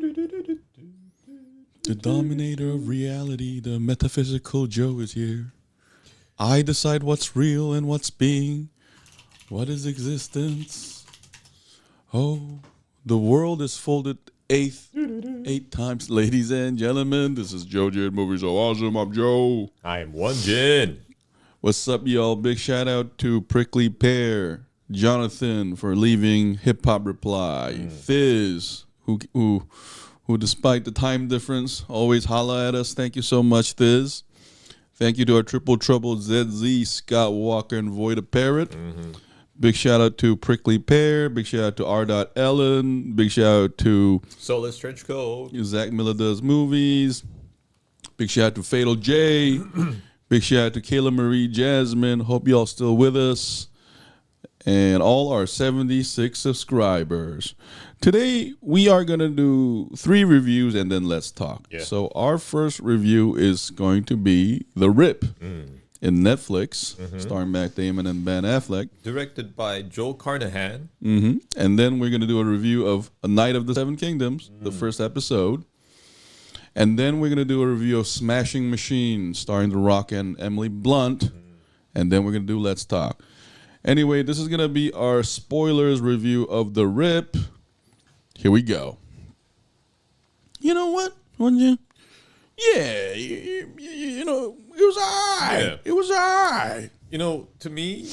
The dominator of reality, the metaphysical Joe is here. I decide what's real and what's being. What is existence? Oh, the world is folded eight times. Ladies and gentlemen, this is JoeJin Movies So Awesome. I'm Joe. I am Won-Jin. What's up, y'all? Big shout out to Prickly Pear, Jonathan for leaving Hip Hop Reply, Thiz, who despite the time difference, always holla at us. Thank you so much, Thiz. Thank you to our Triple Trouble ZZ, Scott Walker, and Voida Parrot. Big shout out to Prickly Pear. Big shout out to R. Ellen. Big shout out to Soulless Trench Coat. Zach Miller Does Movies. Big shout out to Fatal J. Big shout out to Kayla Marie Jasmine. Hope y'all still with us. And all our 76 subscribers. Today, we are going to do 3 reviews and then let's talk. Yeah. So our first review is going to be The Rip in Netflix, starring Matt Damon and Ben Affleck. Directed by Joe Carnahan. And then we're going to do a review of A Night of the Seven Kingdoms, the first episode. And then we're going to do a review of Smashing Machine, starring The Rock and Emily Blunt. And then we're going to do Let's Talk. Anyway, this is going to be our spoilers review of The Rip. Here we go. You know what, Won-Jin? Yeah, you know, it was all right. Yeah. It was all right. You know, to me,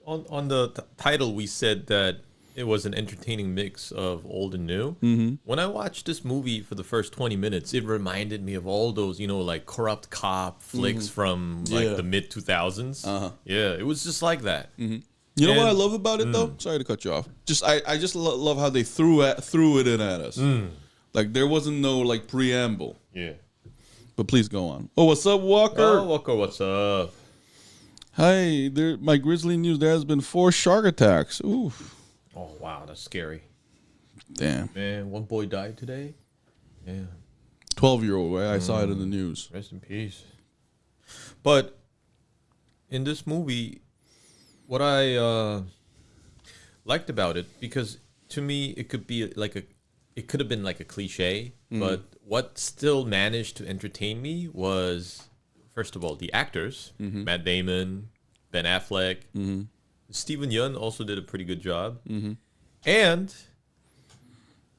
on the title, we said that it was an entertaining mix of old and new. When I watched this movie for the first 20 minutes, it reminded me of all those, you know, like corrupt cop flicks from like the mid 2000s. Yeah, it was just like that. You know what I love about it though? Sorry to cut you off. I just love how they threw it in at us. Like there wasn't no like preamble. Yeah. But please go on. Oh, what's up, Walker? Oh, Walker, what's up? Hi, there. My Grizzly news. There has been 4 shark attacks. Oof. Oh, wow, that's scary. Damn. Man, one boy died today. Yeah. 12-year-old. Right? I saw it in the news. Rest in peace. But in this movie, what I liked about it, because to me it could have been like a cliche, but what still managed to entertain me was, first of all, the actors, Matt Damon, Ben Affleck, Steven Yeun also did a pretty good job, and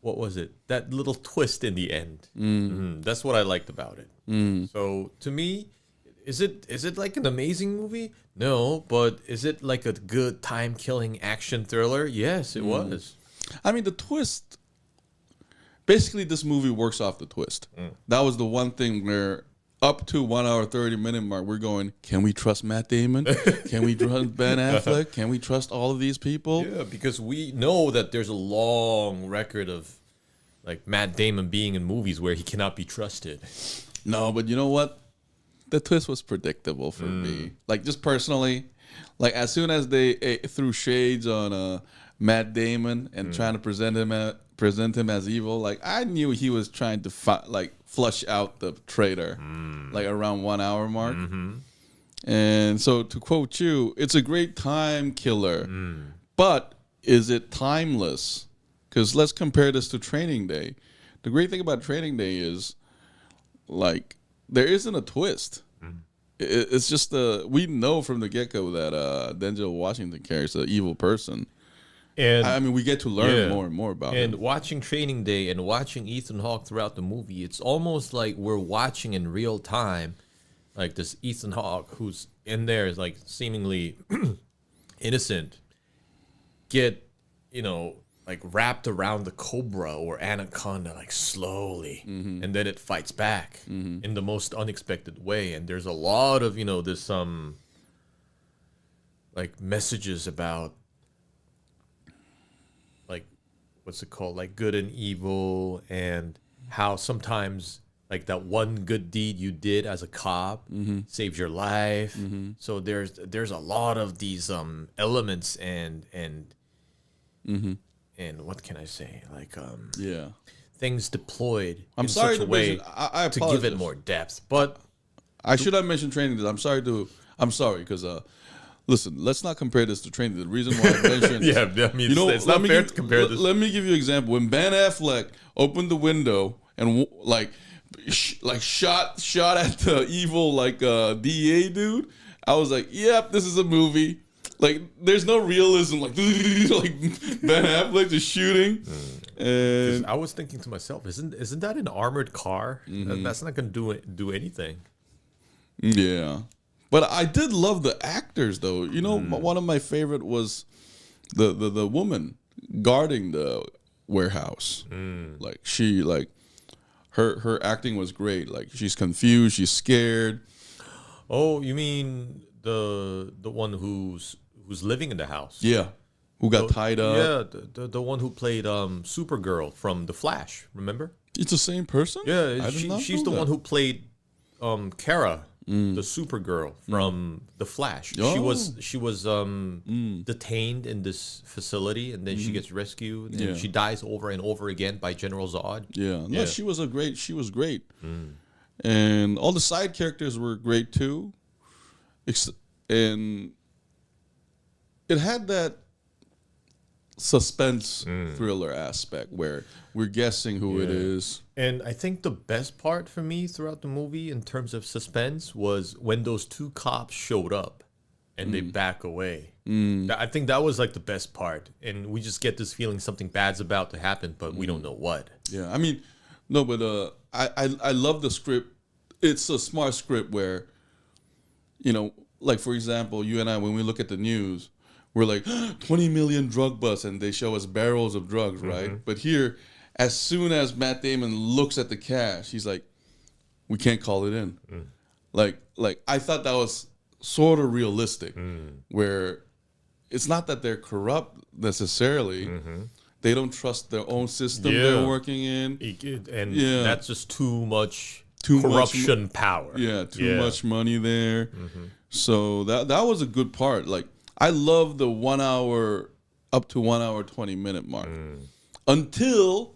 what was it? That little twist in the end. That's what I liked about it. So to me, is it like an amazing movie? No, but is it like a good time-killing action thriller? Yes, it was. I mean, the twist. Basically, this movie works off the twist. That was the one thing where up to 1 hour 30-minute mark, we're going, can we trust Matt Damon? Can we trust Ben Affleck? Can we trust all of these people? Yeah, because we know that there's a long record of like Matt Damon being in movies where he cannot be trusted. No, but you know what? The twist was predictable for me. Like, just personally, like, as soon as they threw shades on Matt Damon and trying to present him as evil, like, I knew he was trying to flush out the traitor, like around 1 hour mark. And so, to quote you, it's a great time killer, but is it timeless? Because let's compare this to Training Day. The great thing about Training Day is, like, there isn't a twist. It's just we know from the get-go that Denzel Washington carries an evil person. And I mean, we get to learn more and more about him. And watching Training Day and watching Ethan Hawke throughout the movie, it's almost like we're watching in real time, like this Ethan Hawke who's in there is like seemingly innocent, get, you know, like wrapped around the cobra or anaconda, like slowly, and then it fights back in the most unexpected way. And there's a lot of, you know, this like messages about, like, what's it called, like good and evil, and how sometimes like that one good deed you did as a cop saves your life. So there's a lot of these elements and what can I say? Like, things deployed in such a way to give it more depth. But I should have mentioned Training Day. I'm sorry because listen, let's not compare this to Training Day. The reason why I mentioned Yeah, I mean, it's not fair to compare this. Let me give you an example. When Ben Affleck opened the window and shot at the evil DEA dude, I was like, yep, this is a movie. Like, there's no realism, like Ben Affleck just shooting. And I was thinking to myself, isn't that an armored car? That's not going to do anything. Yeah, but I did love the actors, though. You know, one of my favorite was the woman guarding the warehouse. Like her acting was great. Like, she's confused, she's scared. Oh, you mean the one who's living in the house? Yeah, who got tied up? Yeah, the one who played Supergirl from The Flash. Remember? It's the same person. Yeah, she's the one who played Kara, the Supergirl from The Flash. Oh. She was detained in this facility, and then she gets rescued, and she dies over and over again by General Zod. Yeah, no, she was great. And all the side characters were great too. And it had that suspense thriller aspect where we're guessing who it is. And I think the best part for me throughout the movie in terms of suspense was when those two cops showed up and they back away. I think that was like the best part. And we just get this feeling something bad's about to happen, but we don't know what. Yeah, I mean, no, but I love the script. It's a smart script where, you know, like, for example, you and I, when we look at the news, we're like, 20 million drug busts, and they show us barrels of drugs, right? But here, as soon as Matt Damon looks at the cash, he's like, we can't call it in. Like I thought that was sort of realistic, where it's not that they're corrupt necessarily. They don't trust their own system they're working in. And that's just too much corruption power. Yeah, too much money there. So that was a good part. Like, I love the 1 hour up to 1 hour 20-minute mark until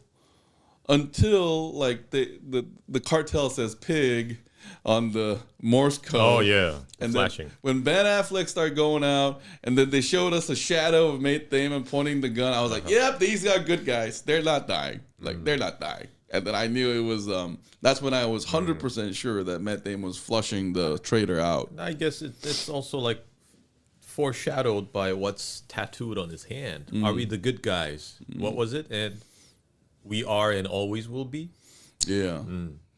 like the cartel says pig on the Morse code. Oh yeah, and flashing. Then when Ben Affleck started going out, and then they showed us a shadow of Matt Damon pointing the gun, I was like, yep, these are good guys. They're not dying. Like, they're not dying. And then I knew it was, that's when I was 100% sure that Matt Damon was flushing the traitor out. I guess it's also like foreshadowed by what's tattooed on his hand. Are we the good guys? What was it? And we are and always will be. Yeah.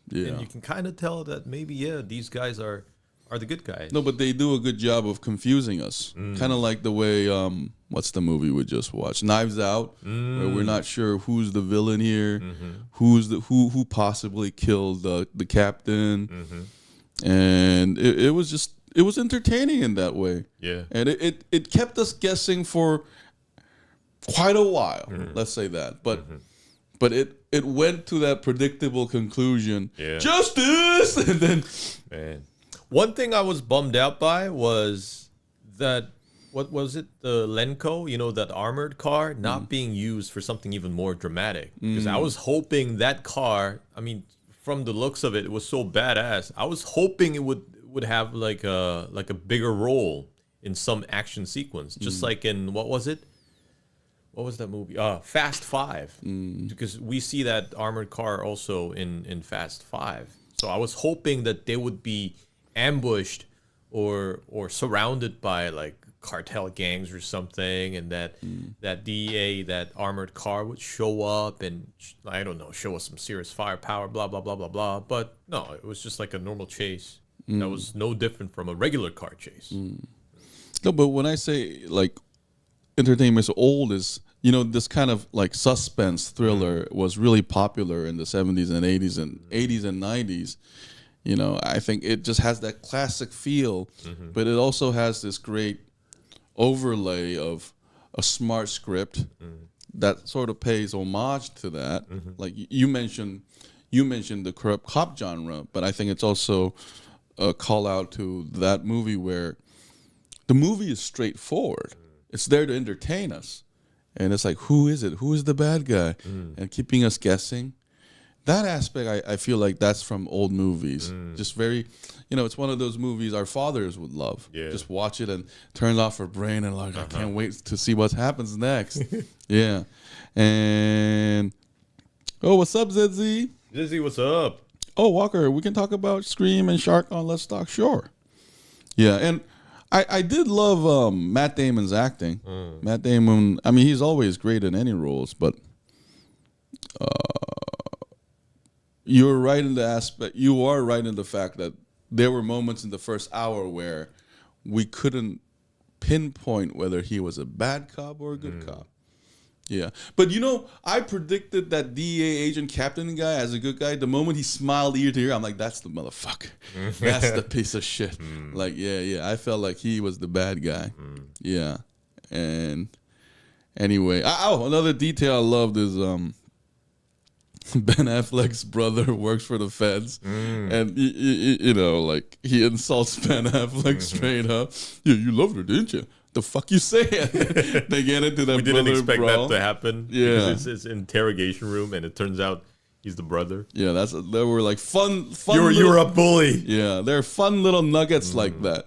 Yeah. And you can kind of tell that maybe, these guys are the good guys. No, but they do a good job of confusing us. Kind of like the way, what's the movie we just watched? Knives Out, where we're not sure who's the villain here, who possibly killed the captain. And it was entertaining in that way. Yeah. And it kept us guessing for quite a while. Let's say that. But it went to that predictable conclusion. Yeah. Justice! And then, man. One thing I was bummed out by was that, what was it? The Lenco, you know, that armored car, not being used for something even more dramatic. Because I was hoping that car, I mean, from the looks of it, it was so badass. I was hoping it would have like a bigger role in some action sequence. Just like in, what was it? What was that movie? Fast 5. Because we see that armored car also in Fast 5. So I was hoping that they would be ambushed or surrounded by like cartel gangs or something, and that DEA, that armored car would show up and, I don't know, show us some serious firepower, blah, blah, blah, blah, blah. But no, it was just like a normal chase. That was no different from a regular car chase. No, but when I say like entertainment's old, is, you know, this kind of like suspense thriller was really popular in the 70s and 80s and 90s. You know, I think it just has that classic feel, but it also has this great overlay of a smart script that sort of pays homage to that. Like you mentioned the corrupt cop genre, but I think it's also a call out to that movie where the movie is straightforward. It's there to entertain us. And it's like, who is it? Who is the bad guy? And keeping us guessing. that aspect, I feel like that's from old movies. Just very, it's one of those movies our fathers would love. Yeah. Just watch it and turn off our brain and like, I can't wait to see what happens next. Yeah. And, what's up, ZZ? Zizzy, what's up? Oh, Walker, we can talk about Scream and Shark on Let's Talk. Sure. Yeah, and I did love Matt Damon's acting. Matt Damon, I mean, he's always great in any roles, but you're right in the aspect. You are right in the fact that there were moments in the first hour where we couldn't pinpoint whether he was a bad cop or a good cop. Yeah, but I predicted that DEA agent captain guy as a good guy. The moment he smiled ear to ear, I'm like, that's the motherfucker. That's the piece of shit. Like, yeah. I felt like he was the bad guy. Yeah, and anyway, another detail I loved is Ben Affleck's brother works for the feds, and like he insults Ben Affleck straight up. Yeah, you loved her, didn't you? The fuck you saying? They get into that. We didn't expect that to happen. Yeah, it's his interrogation room, and it turns out he's the brother. Yeah, they were like fun. You're a bully. Yeah, they're fun little nuggets like that.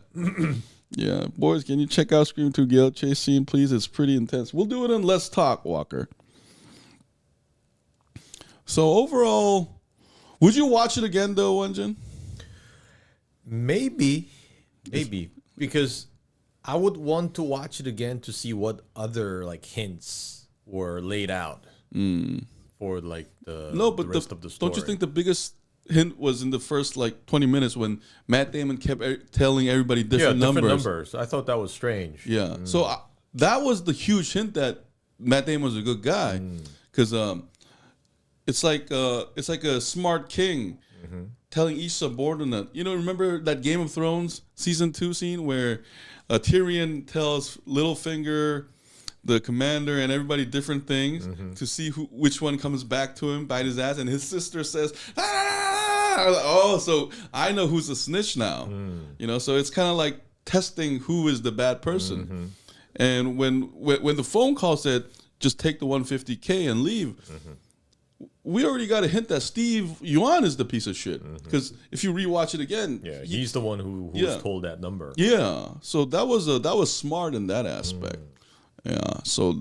Yeah, boys, can you check out Scream 2 Gale Chase scene, please? It's pretty intense. We'll do it in Let's Talk, Walker. So overall, would you watch it again though, Won-Jin? Maybe, because I would want to watch it again to see what other like hints were laid out for like the rest of the story. Don't you think the biggest hint was in the first like 20 minutes when Matt Damon kept telling everybody different numbers? I thought that was strange. Yeah, so that was the huge hint that Matt Damon was a good guy, because it's like a smart king telling each subordinate. Remember that Game of Thrones season 2 scene where Tyrion tells Littlefinger, the commander, and everybody different things to see which one comes back to him, bite his ass, and his sister says, "Oh, so I know who's a snitch now." So it's kind of like testing who is the bad person. And when the phone call said, "Just take the $150K and leave," we already got a hint that Steve Yeun is the piece of shit. Because if you rewatch it again, he's the one who was told that number. Yeah, so that was smart in that aspect. Yeah, so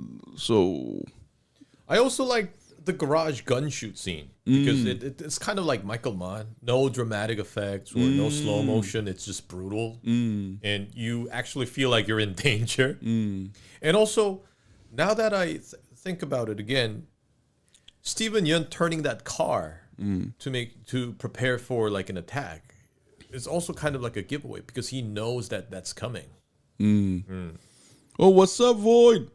I also like the garage gun shoot scene because it's kind of like Michael Mann. No dramatic effects or no slow motion. It's just brutal, and you actually feel like you're in danger. And also, now that I think about it again, Steven Yeun turning that car to prepare for like an attack is also kind of like a giveaway because he knows that that's coming. Oh, what's up, Void?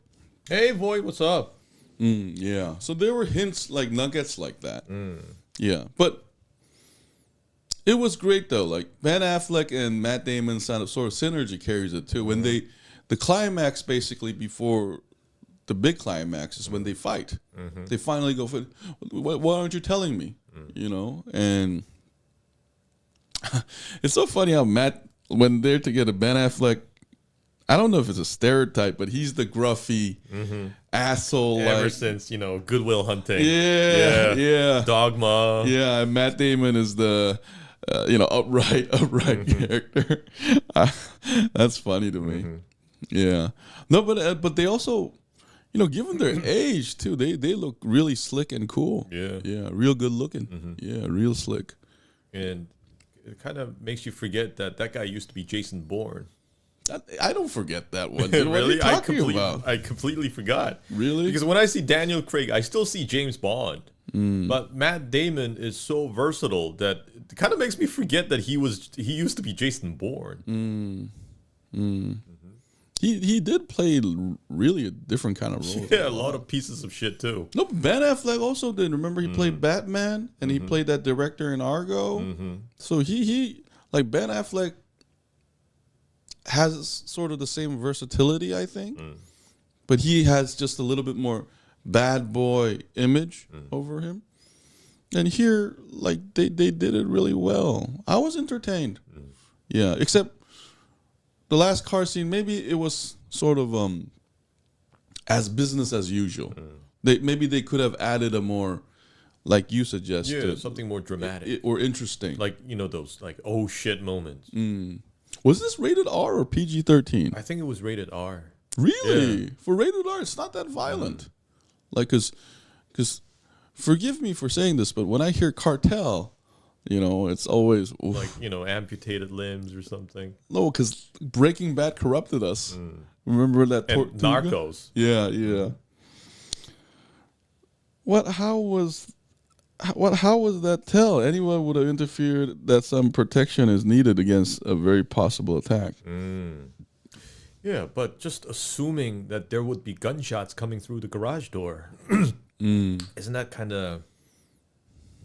Hey, Void, what's up? Yeah. So there were hints like nuggets like that. Yeah, but it was great though. Like Ben Affleck and Matt Damon sort of synergy carries it too. When the climax basically before the big climax is when they fight. They finally go for, why aren't you telling me? And it's so funny how Matt, when they're together, Ben Affleck, I don't know if it's a stereotype, but he's the gruffy asshole. Ever since, Good Will Hunting. Yeah. Dogma. Yeah, and Matt Damon is the, upright character. That's funny to me. Yeah. No, but they also, given their age too, they look really slick and cool. Yeah, real good looking. Yeah, real slick. And it kind of makes you forget that guy used to be Jason Bourne. I don't forget that one. Really? What are you talking about? I completely forgot. Really? Because when I see Daniel Craig, I still see James Bond. But Matt Damon is so versatile that it kind of makes me forget that he used to be Jason Bourne. He did play really a different kind of role. Yeah, a lot of pieces of shit too. No, Ben Affleck also did. Remember, he played Batman, and he played that director in Argo. So he like Ben Affleck has sort of the same versatility, I think, but he has just a little bit more bad boy image over him. And here, like they did it really well. I was entertained. Yeah, except the last car scene, maybe it was sort of as business as usual. Maybe they could have added a more like you suggested. Yeah, something more dramatic or interesting. like those like oh shit moments. Was this rated R or PG-13? I think it was rated R. Really? Yeah. For rated R, it's not that violent. Like, cause, forgive me for saying this, but when I hear cartel, it's always oof. Like amputated limbs or something. No, because Breaking Bad corrupted us. Remember that? And Narcos. Yeah. How was that tell? Anyone would have interfered that some protection is needed against a very possible attack. Yeah, but just assuming that there would be gunshots coming through the garage door, isn't that kind of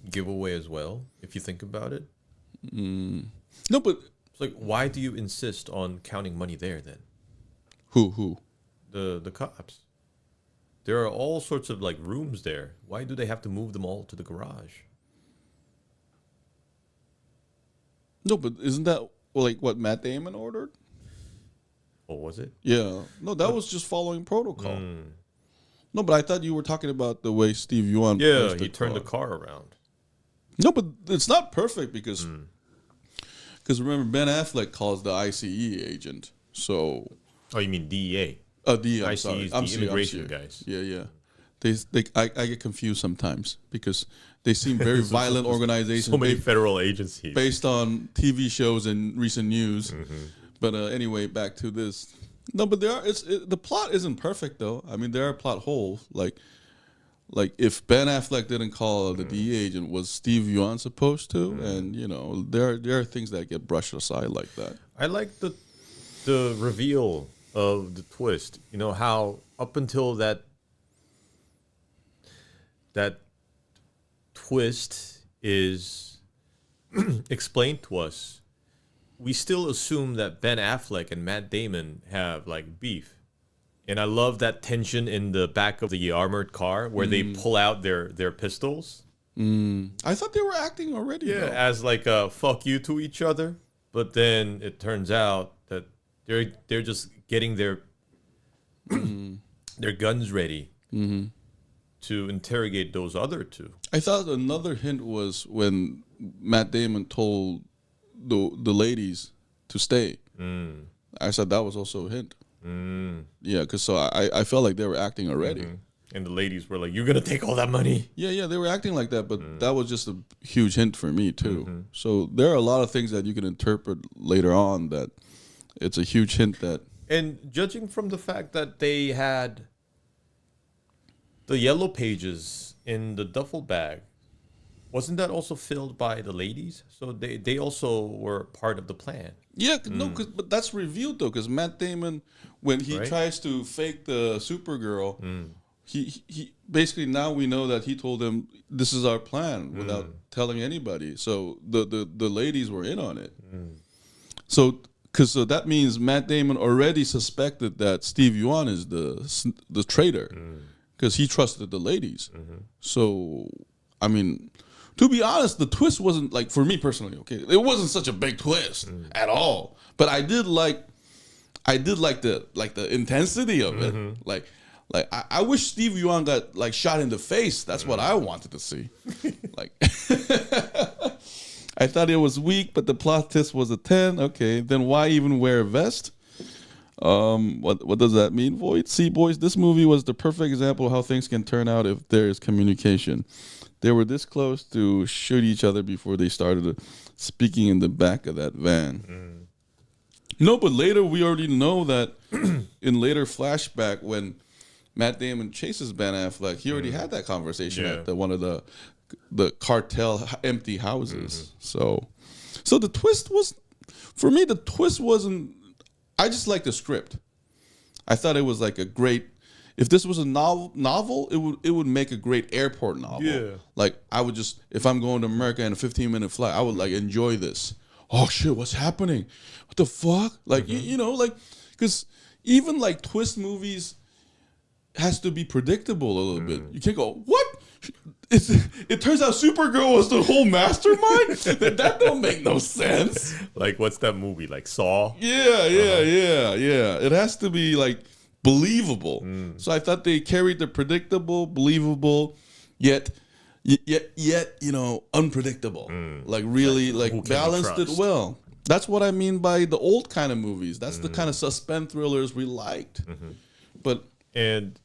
giveaway as well, if you think about it? No, but it's like, why do you insist on counting money there then? Who? The cops. There are all sorts of like rooms there. Why do they have to move them all to the garage? No, but isn't that like what Matt Damon ordered? Or was it? Yeah. No, that was just following protocol. No, but I thought you were talking about the way Steve Yeun. Yeah, he turned the car around. No, but it's not perfect because remember Ben Affleck calls the ICE agent. So. Oh, you mean DEA? DEA. I'm sorry. I'm the immigration guys. Yeah. I get confused sometimes because they seem very violent organizations. So many federal agencies based on TV shows and recent news. But anyway, back to this. No, but the plot isn't perfect though. I mean, there are plot holes. Like if Ben Affleck didn't call the DEA agent, was Steve Yeun supposed to? And there are things that get brushed aside like that. I like the reveal of the twist. How up until that twist is explained to us, we still assume that Ben Affleck and Matt Damon have like beef. And I love that tension in the back of the armored car where they pull out their pistols. I thought they were acting already. Yeah, though. as like a fuck you to each other. But then it turns out that they're just getting their guns ready to interrogate those other two. I thought another hint was when Matt Damon told the ladies to stay. I said that was also a hint. Yeah, because I felt like they were acting already. And the ladies were like, "You're gonna take all that money?" Yeah, they were acting like that, but that was just a huge hint for me too. So there are a lot of things that you can interpret later on that it's a huge hint that. And judging from the fact that they had the yellow pages in the duffel bag, wasn't that also filled by the ladies? So they also were part of the plan. Yeah, no, but that's revealed though, because Matt Damon, when he tries to fake the Supergirl, he basically, now we know that he told them this is our plan without telling anybody. So the ladies were in on it. So that means Matt Damon already suspected that Steve Yeun is the traitor, because he trusted the ladies. So I mean, to be honest, the twist wasn't, like, for me personally, okay, it wasn't such a big twist at all. But I did like the intensity of it. Like I wish Steve Yeun got like shot in the face. That's what I wanted to see. Like I thought it was weak, but the plot twist was a 10. Okay, then why even wear a vest? What does that mean, Void? See, boys, this movie was the perfect example of how things can turn out if there is communication. They were this close to shoot each other before they started speaking in the back of that van. No, but later we already know that in later flashback when Matt Damon chases Ben Affleck, he already had that conversation at one of the cartel empty houses. So the twist was, for me, the twist wasn't. I just liked the script. I thought it was like a great. If this was a novel, it would make a great airport novel. Yeah. Like I would just, if I'm going to America in a 15-minute flight, I would like enjoy this. Oh shit, what's happening? What the fuck? Like you know, like, because even like twist movies has to be predictable a little bit. You can't go, what? It turns out Supergirl was the whole mastermind? That don't make no sense. Like, what's that movie? Like Saw? Yeah. It has to be like believable. So I thought they carried the predictable, believable, yet yet unpredictable. Like really, like balanced it well. That's what I mean by the old kind of movies. That's the kind of suspense thrillers we liked. And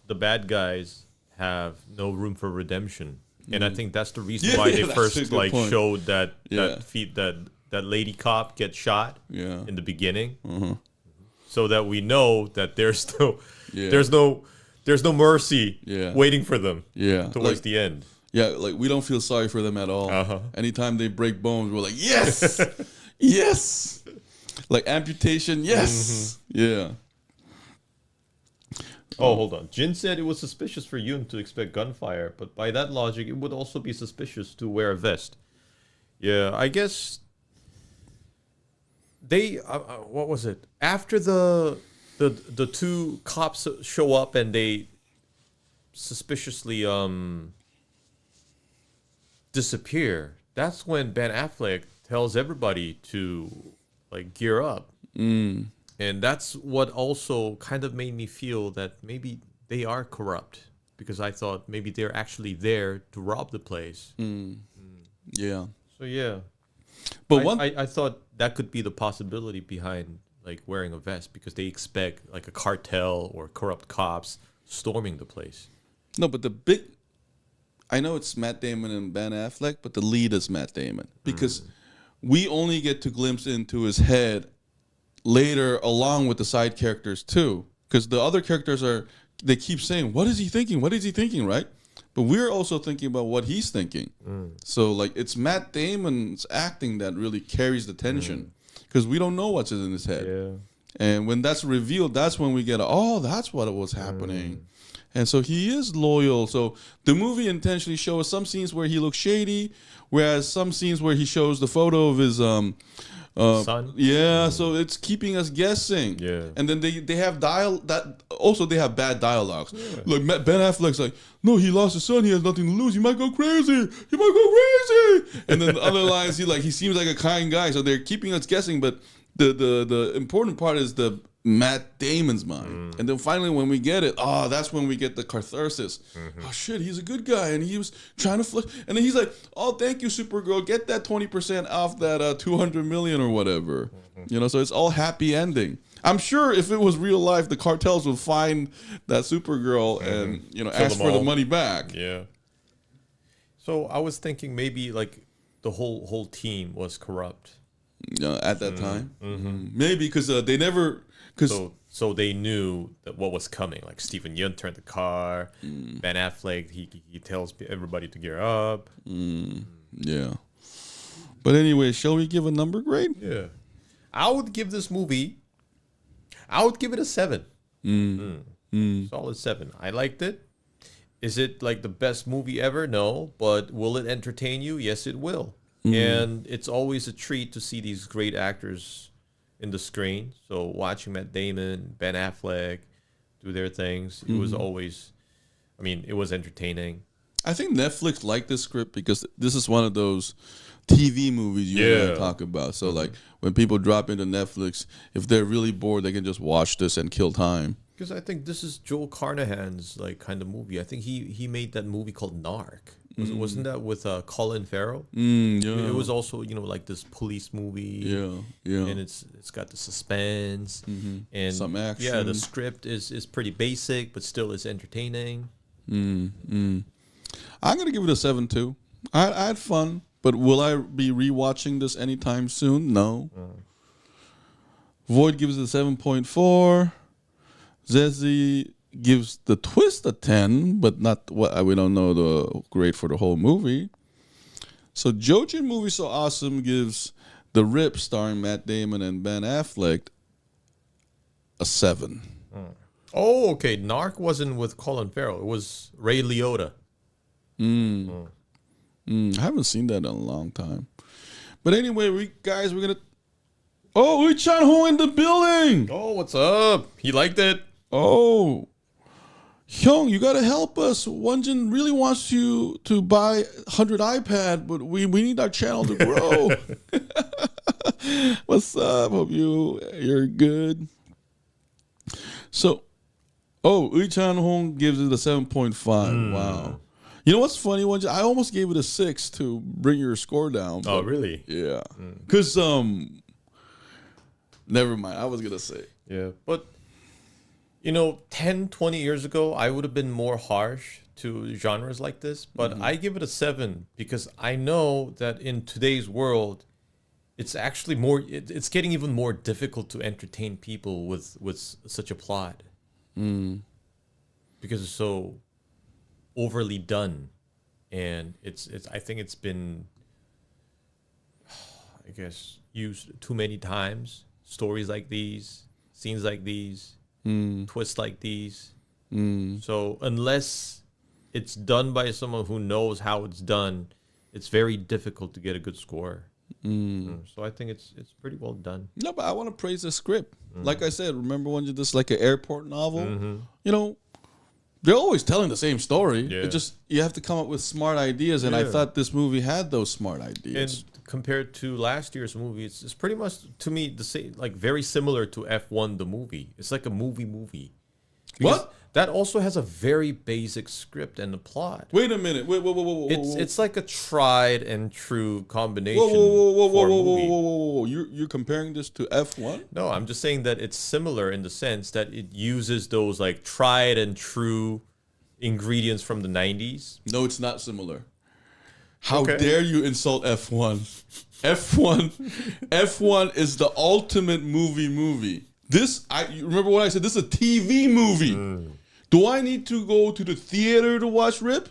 the bad guys have no room for redemption, and I think that's the reason why they first like showed that that lady cop get shot in the beginning, so that we know that there's no mercy waiting for them towards the end. Yeah, like we don't feel sorry for them at all. Anytime they break bones, we're like, yes, yes, like amputation, yes, yeah. Oh, hold on. Jin said it was suspicious for Yeun to expect gunfire, but by that logic, it would also be suspicious to wear a vest. Yeah, I guess they. What was it? After the two cops show up and they suspiciously disappear. That's when Ben Affleck tells everybody to like gear up. And that's what also kind of made me feel that maybe they are corrupt, because I thought maybe they're actually there to rob the place. Yeah. So yeah, but I thought that could be the possibility behind like wearing a vest, because they expect like a cartel or corrupt cops storming the place. No, but I know it's Matt Damon and Ben Affleck, but the lead is Matt Damon, because we only get to glimpse into his head later, along with the side characters too, because the other characters they keep saying, what is he thinking, right? But we're also thinking about what he's thinking. So like it's Matt Damon's acting that really carries the tension, because we don't know what's in his head. And when that's revealed, that's when we get, oh, that's what was happening. And so he is loyal. So the movie intentionally shows some scenes where he looks shady, whereas some scenes where he shows the photo of his son. Yeah, so it's keeping us guessing. Yeah, and then they have they have bad dialogues. Yeah. Like Ben Affleck's like, no, he lost his son. He has nothing to lose. He might go crazy. And then the other lines, he seems like a kind guy. So they're keeping us guessing. But the important part is the Matt Damon's mind. And then finally when we get it, that's when we get the catharsis. Oh shit, he's a good guy, and he was trying to flip, and then he's like, oh, thank you, Supergirl, get that 20% off that 200 million or whatever. So it's all happy ending. I'm sure if it was real life, the cartels would find that Supergirl and ask for the money back. Yeah. So I was thinking maybe like the whole team was corrupt at that time. Maybe because they never. So they knew that what was coming. Like Stephen Yeun turned the car. Ben Affleck, he tells everybody to gear up. Yeah. But anyway, shall we give a number grade? Yeah. I would give this movie, it a 7. Solid 7. I liked it. Is it like the best movie ever? No. But will it entertain you? Yes, it will. And it's always a treat to see these great actors in the screen. So watching Matt Damon, Ben Affleck do their things, it was always, it was entertaining. I think Netflix liked this script because this is one of those TV movies you talk about. So like when people drop into Netflix, if they're really bored, they can just watch this and kill time. Because I think this is Joe Carnahan's like kind of movie. I think he made that movie called Narc. Wasn't that with Colin Farrell? It was also like this police movie. Yeah. And it's got the suspense and some action. Yeah, the script is pretty basic, but still is entertaining. I'm gonna give it a 7 too. I had fun, but will I be rewatching this anytime soon? No. Void gives it a 7.4. Zezzy gives the twist a 10, but not what we don't know the grade for the whole movie. So JoeJin Movie So Awesome gives The Rip, starring Matt Damon and Ben Affleck, a 7. Oh, okay. Narc wasn't with Colin Farrell. It was Ray Liotta. I haven't seen that in a long time. But anyway, we're gonna. Oh, Lee Chan-ho in the building. Oh, what's up? He liked it. Oh, Hyung, you gotta help us. Won-Jin really wants you to buy 100 iPad, but we need our channel to grow. What's up? Hope you're good. So, Lee Chan-ho gives it a 7.5. Wow. You know what's funny? I almost gave it a 6 to bring your score down. Oh, really? Yeah. Because, never mind. I was going to say. Yeah. But, 10, 20 years ago, I would have been more harsh to genres like this. But I give it a 7 because I know that in today's world, it's actually it's getting even more difficult to entertain people with such a plot. Because it's so overly done. And I think it's been, I guess, used too many times. Stories like these, scenes like these, twists like these. So unless it's done by someone who knows how it's done, it's very difficult to get a good score. So I think it's pretty well done. No, but I want to praise the script. Like I said, remember when you just like an airport novel? They're always telling the same story. Yeah. It just you have to come up with smart ideas, and I thought this movie had those smart ideas. And compared to last year's movie, it's pretty much to me the same, like very similar to F1 the movie. It's like a movie. Because What? That also has a very basic script and a plot. Wait a minute. Whoa. It's like a tried and true combination. Whoa. for a movie. You're comparing this to F1? No, I'm just saying that it's similar in the sense that it uses those like tried and true ingredients from the 90s. No, it's not similar. How dare you insult F1? F1 is the ultimate movie. You remember what I said? This is a TV movie. Do I need to go to the theater to watch Rip?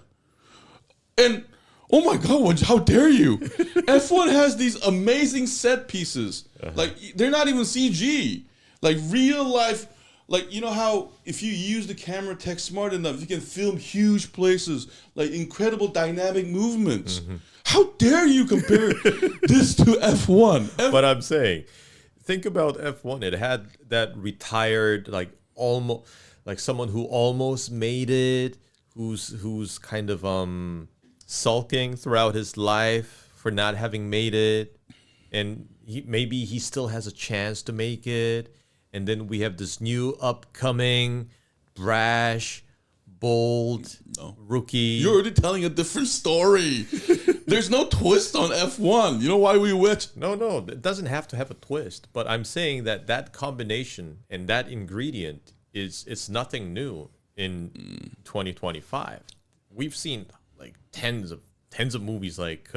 And oh my God, how dare you? F1 has these amazing set pieces. Like they're not even CG. Like real life. Like you know how if you use the camera tech smart enough, you can film huge places, like incredible dynamic movements. How dare you compare this to F1? But I'm saying, think about F1. It had that retired, like almost, like someone who almost made it, who's kind of sulking throughout his life for not having made it, and maybe he still has a chance to make it. And then we have this new upcoming, brash, bold rookie. You're already telling a different story. There's no twist on F1. You know why we witch? No, it doesn't have to have a twist. But I'm saying that combination and that ingredient it's nothing new in 2025. We've seen like tens of movies like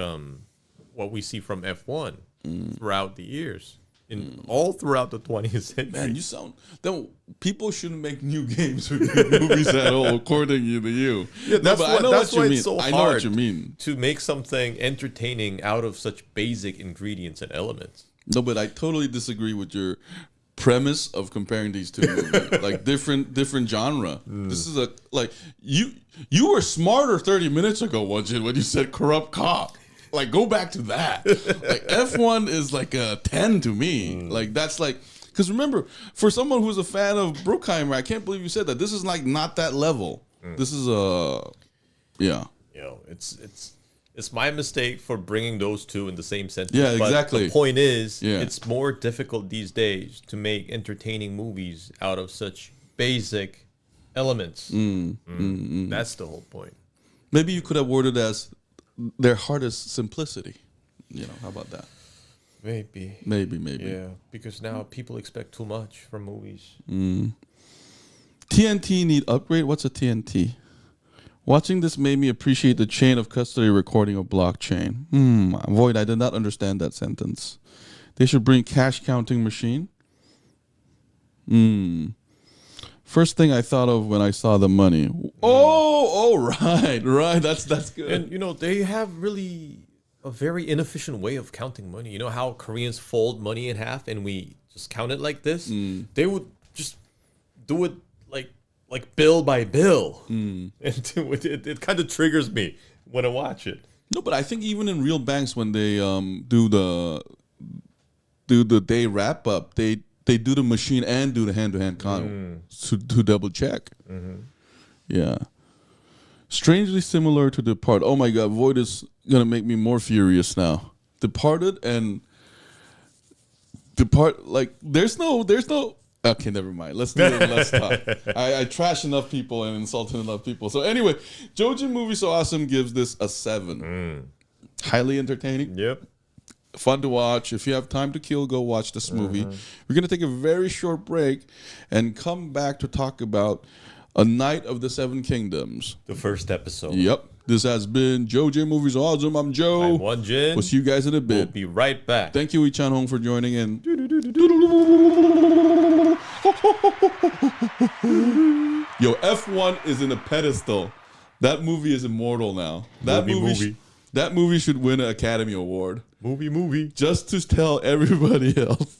what we see from F1 throughout the years. All throughout the 20th century. Man, you sound... Then people shouldn't make new games or new movies at all, according to you. Yeah, that's I know what you mean. It's so I know what you mean. To make something entertaining out of such basic ingredients and elements. No, but I totally disagree with your premise of comparing these two movies. Like different genre. This is you were smarter 30 minutes ago, Won-Jin, when you said corrupt cop. Like, go back to that. Like, F1 is like a 10 to me. Like, that's like... Because remember, for someone who's a fan of Bruckheimer, I can't believe you said that. This is like not that level. This is yeah. It's my mistake for bringing those two in the same sentence. Yeah, exactly. But the point is, it's more difficult these days to make entertaining movies out of such basic elements. That's the whole point. Maybe you could have worded as their hardest simplicity. You know, how about that? Maybe. Yeah, because now people expect too much from movies. TNT need upgrade? What's a TNT? Watching this made me appreciate the chain of custody recording of blockchain. Void, I did not understand that sentence. They should bring cash counting machine. First thing I thought of when I saw the money. Right. That's good. And they have really a very inefficient way of counting money. You know how Koreans fold money in half and we just count it like this? They would just do it like bill by bill. And it kind of triggers me when I watch it. No, but I think even in real banks when they do the day wrap up, they do the machine and do the hand-to-hand count to double check. Yeah. Strangely similar to Departed. Oh my God, Void is gonna make me more furious now. Departed and Depart, like there's no Okay, never mind. Let's do it. Let's talk. I trash enough people and insulted enough people. So anyway, JoeJin Movie So Awesome gives this a 7. Highly entertaining. Yep. Fun to watch. If you have time to kill, go watch this movie. We're going to take a very short break and come back to talk about A Night of the Seven Kingdoms. The first episode. Yep. This has been JoeJin Movies Awesome. I'm Joe. I'm Won-Jin. We'll see you guys in a bit. We'll be right back. Thank you, Ichan Hong, for joining in. Yo, F1 is in a pedestal. That movie is immortal now. That movie should win an Academy Award. Movie. Just to tell everybody else